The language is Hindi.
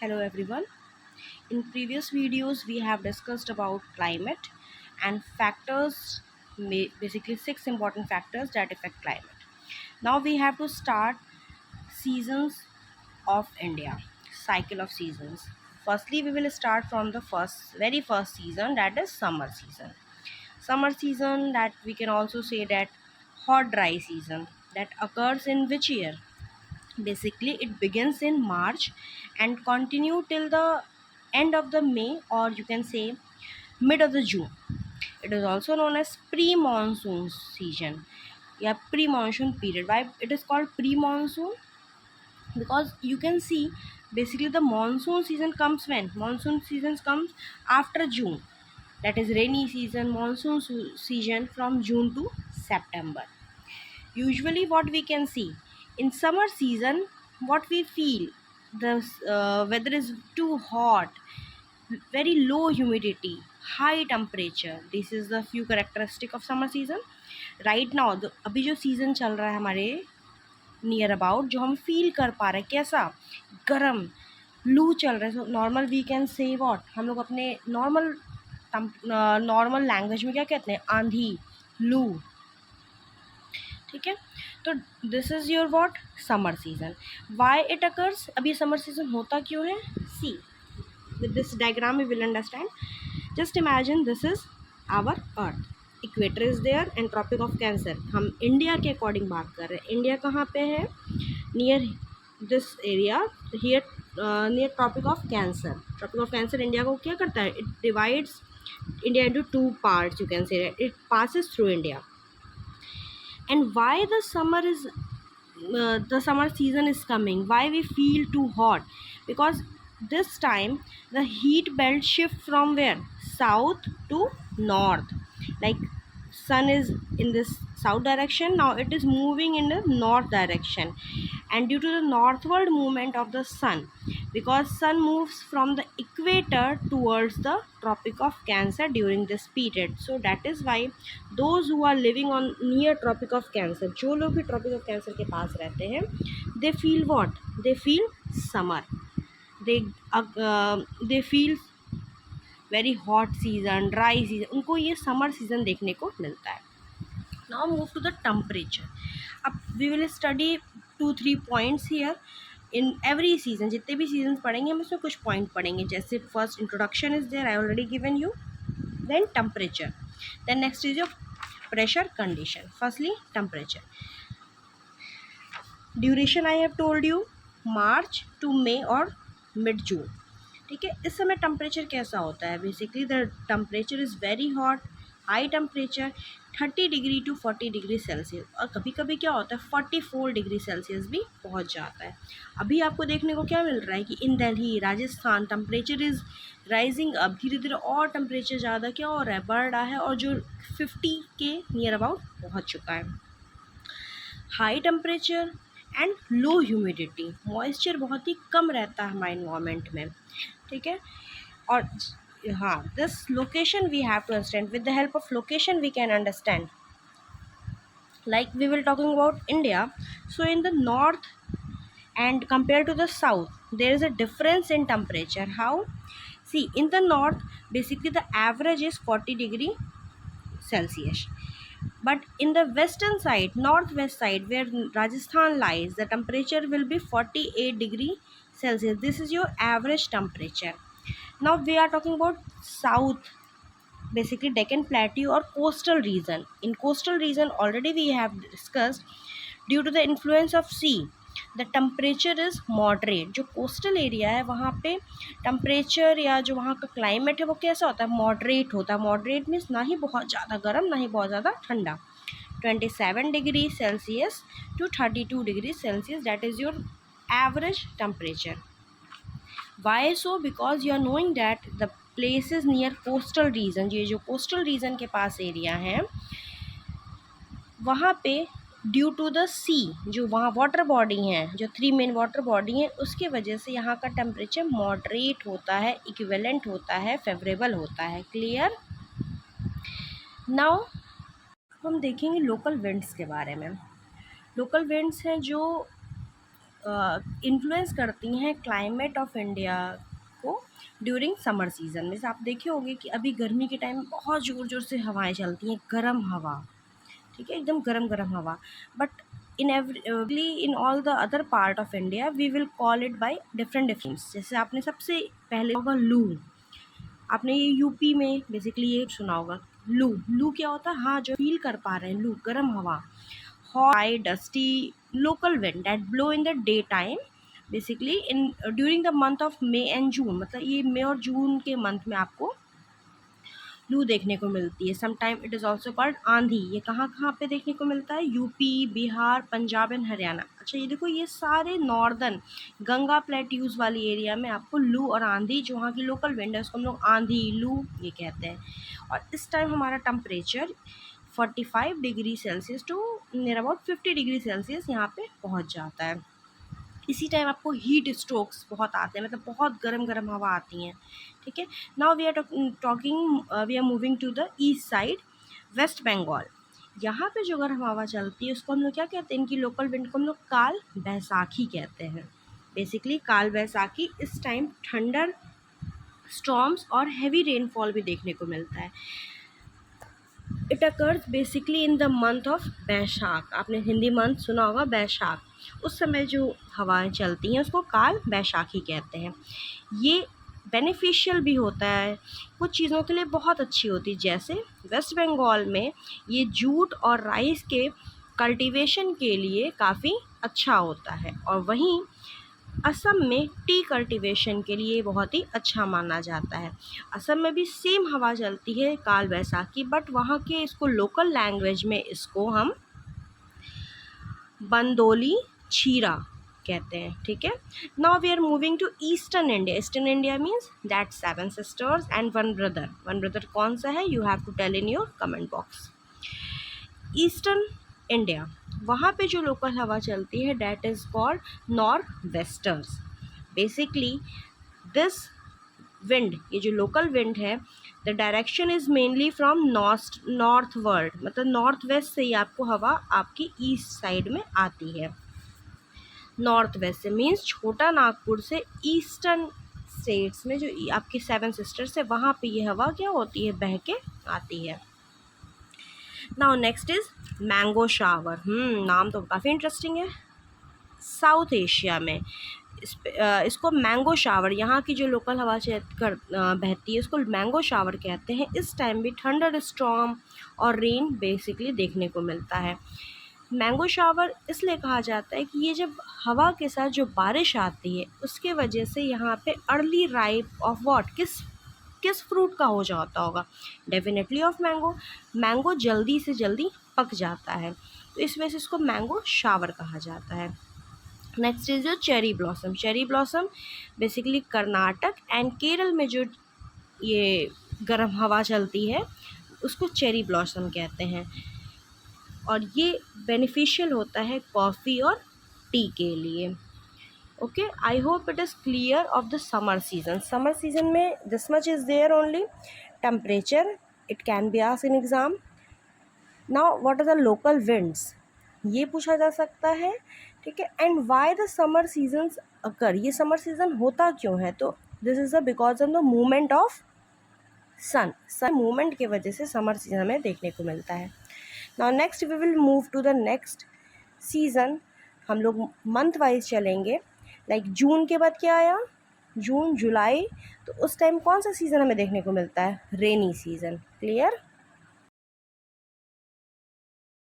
Hello everyone. In previous videos we have discussed about climate and factors, basically six important factors that affect climate. Now we have to start seasons of India, cycle of seasons. Firstly we will start from the very first season, that is summer season. Summer season, that we can also say that hot dry season, that occurs in which year? Basically it begins in March and continue till the end of the May, or you can say mid of the June. It is also known as pre-monsoon season. Yeah, pre-monsoon period. Why it is called pre-monsoon? Because you can see basically the monsoon season comes when? Monsoon season comes after June. That is rainy season, monsoon season from June to September. Usually what we can see in summer season, what we feel, the weather is too hot, very low humidity, high temperature. This is the few characteristic of summer season. Right now अभी जो सीजन चल रहा है हमारे नियर अबाउट, जो हम फील कर पा रहे हैं कैसा, गरम, लू चल रहा है. So normal we can say what, हम लोग अपने नॉर्मल लैंग्वेज में क्या कहते हैं, आंधी, लू. ठीक है, तो this is your what summer season. Why it occurs, अब ये समर सीजन होता क्यों है? See with this diagram we will understand. Just imagine this is our earth, equator is there and Tropic of Cancer. हम इंडिया के अकॉर्डिंग बात कर रहे हैं. इंडिया कहाँ पे है? Near this area here, near Tropic of Cancer. Tropic of Cancer India को क्या करता है? It divides India into two parts, you can say it passes through India. And why the summer season is coming, why we feel too hot? Because this time the heat belt shift from where? South to north. Like sun is in this south direction, now it is moving in the north direction. And due to the northward movement of the sun, because sun moves from the equator towards the tropic of cancer during this period, so that is why those who are living on near tropic of cancer, जो लोग भी tropic of cancer के पास रहते हैं, they feel what? They feel summer. They feel very hot season, dry season, उनको ये समर सीजन देखने को मिलता है. Now move to the temperature. अब we will study 2-3 points here in every season. जितने भी सीजन पढ़ेंगे हम उसमें कुछ पॉइंट पढ़ेंगे. जैसे first introduction is there, I already given you. Then temperature, then next is your pressure condition. Firstly temperature. Duration I have told you, March to May और मिड जून. ठीक है, इस समय टेम्परेचर कैसा होता है? Basically the temperature is very hot, high temperature 30 degree to 40 degree Celsius, और कभी कभी क्या होता है 44 डिग्री सेल्सियस भी पहुंच जाता है. अभी आपको देखने को क्या मिल रहा है कि in Delhi, Rajasthan, temperature is rising. अब धीरे धीरे और टेम्परेचर ज़्यादा क्या हो रहा है, बढ़ रहा है, और जो 50 के नियर अबाउट पहुँच चुका है. High temperature and low humidity, moisture बहुत ही कम रहता है हमारे इन्वायरमेंट में. ठीक है, और हाँ, this location we have to understand. With the help of location we can understand. like we will talking about India. So in the north and compared to the south, there is a difference in temperature. How? See, in the north basically the average is 40 degree Celsius, but in the western side, northwest side, where Rajasthan lies, the temperature will be 48 degree Celsius. This is your average temperature. Now we are talking about south, basically Deccan Plateau or coastal region. In coastal region already we have discussed, due to the influence of sea, the temperature is moderate. जो coastal area है वहाँ पे temperature या जो वहाँ का climate है वो कैसा होता है? Moderate होता है. Moderate means ना ही बहुत ज़्यादा गर्म, ना ही बहुत ज़्यादा ठंडा. 27 degree Celsius to 32 degree Celsius, that is your average temperature. Why so? Because you are knowing that the places near coastal region, ये जो coastal region के पास एरिया है वहाँ पे ड्यू टू द सी, जो वहाँ वाटर बॉडी हैं, जो 3 मेन वाटर बॉडी हैं, उसके वजह से यहाँ का टेम्परेचर मॉडरेट होता है, इक्विवेलेंट होता है, फेवरेबल होता है. क्लियर? नाउ हम देखेंगे लोकल विंड्स के बारे में. लोकल विंड्स हैं जो इन्फ्लुएंस करती हैं क्लाइमेट ऑफ इंडिया को ड्यूरिंग समर सीज़न में। जैसे आप देखे होंगे कि अभी गर्मी के टाइम बहुत ज़ोर ज़ोर से हवाएं चलती हैं, गर्म हवा, ठीक है, एकदम गर्म गर्म हवा। But in every in all the other part of India we will call it by different difference. जैसे आपने सबसे पहले होगा लू, आपने ये यूपी में बेसिकली ये सुना होगा। लू, लू क्या होता है? हाँ, जो फील कर पा रहे हैं, लू गर्म हवा। hot, dry, dusty local wind that blow in the daytime basically in during the month of May and June। मतलब ये मई और जून के मंथ में आपको लू देखने को मिलती है। Sometime it is also called आंधी। ये कहाँ कहाँ पे देखने को मिलता है? UP, Bihar, Punjab and Haryana. अच्छा, ये देखो, ये सारे नॉर्दर्न गंगा प्लेट्यूज वाली एरिया में आपको लू और आंधी, जो वहाँ की लोकल विंड है उसको हम लोग आंधी, लू ये कहते हैं। और इस टाइम हमारा temperature 45 degree Celsius to near about 50 degree Celsius यहाँ पे पहुँच जाता है। इसी टाइम आपको हीट स्ट्रोक्स बहुत आते हैं, मतलब बहुत गर्म गर्म हवा आती हैं, ठीक है। Now we are moving to the east side, West Bengal. यहाँ पे जो गर्म हवा चलती है उसको हम लोग क्या कहते हैं? इनकी लोकल विंड को हम लोग काल बैसाखी कहते हैं। बेसिकली काल बैसाखी, इस टाइम थंडर स्टॉर्म्स और हैवी रेनफॉल भी देखने को मिलता है। It occurs basically in the month of Baishakh. आपने हिंदी मंथ सुना होगा बैशाख। उस समय जो हवाएं चलती हैं उसको काल बैशाखी कहते हैं। ये बेनिफिशियल भी होता है, कुछ चीज़ों के लिए बहुत अच्छी होती है। जैसे वेस्ट बंगाल में ये जूट और राइस के कल्टीवेशन के लिए काफ़ी अच्छा होता है, और वहीं असम में टी कल्टीवेशन के लिए बहुत ही अच्छा माना जाता है। असम में भी सेम हवा चलती है काल बैसाखी, बट वहाँ के इसको लोकल लैंग्वेज में इसको हम बंदोली छीरा कहते हैं, ठीक है। Now we are moving to eastern India. Eastern India means that 7 sisters and 1 brother. 1 brother कौन सा है? You have to tell in your comment box. Eastern India, वहाँ पे जो लोकल हवा चलती है that is called north westers. Basically this wind, ये जो लोकल विंड है, the direction is mainly from north world, मतलब नॉर्थ वेस्ट से ही आपको हवा आपकी ईस्ट साइड में आती है। नॉर्थ वेस्ट से मीन्स छोटा नागपुर से ईस्टर्न स्टेट्स में जो आपकी 7 सिस्टर्स है वहाँ पे ये हवा क्या होती है? बह के आती है। Now next is mango shower. नाम तो काफ़ी इंटरेस्टिंग है। साउथ एशिया में इसको मैंगो शावर, यहाँ की जो लोकल हवा बहती है उसको मैंगो शावर कहते हैं। इस टाइम भी थंडर स्टॉर्म और रेन बेसिकली देखने को मिलता है। मैंगो शावर इसलिए कहा जाता है कि ये जब हवा के साथ जो बारिश आती है उसके वजह से यहाँ पे अर्ली राइप ऑफ वॉट, किस फ्रूट का हो जाता होगा? Definitely of mango. मैंगो जल्दी से जल्दी पक जाता है, तो इस वजह से इसको मैंगो शावर कहा जाता है। नेक्स्ट इज जो cherry blossom. Cherry blossom basically Karnataka and Kerala में जो ये गर्म हवा चलती है उसको चेरी ब्लॉसम कहते हैं, और ये बेनिफिशियल होता है कॉफ़ी और टी के लिए। Okay, I hope it is clear of the summer season. Summer season में this much is there only. Temperature, it can be asked in exam. Now what are the local winds, ये पूछा जा सकता है, ठीक है। And why the summer seasons occur, ये समर सीजन होता क्यों है? तो this is the because of the movement of sun movement की वजह से समर सीजन में देखने को मिलता है। Now next we will move to the next season. हम लोग मंथ वाइज चलेंगे। लाइक जून के बाद क्या आया? जून, जुलाई। तो उस टाइम कौन सा सीज़न हमें देखने को मिलता है? Rainy season. क्लियर?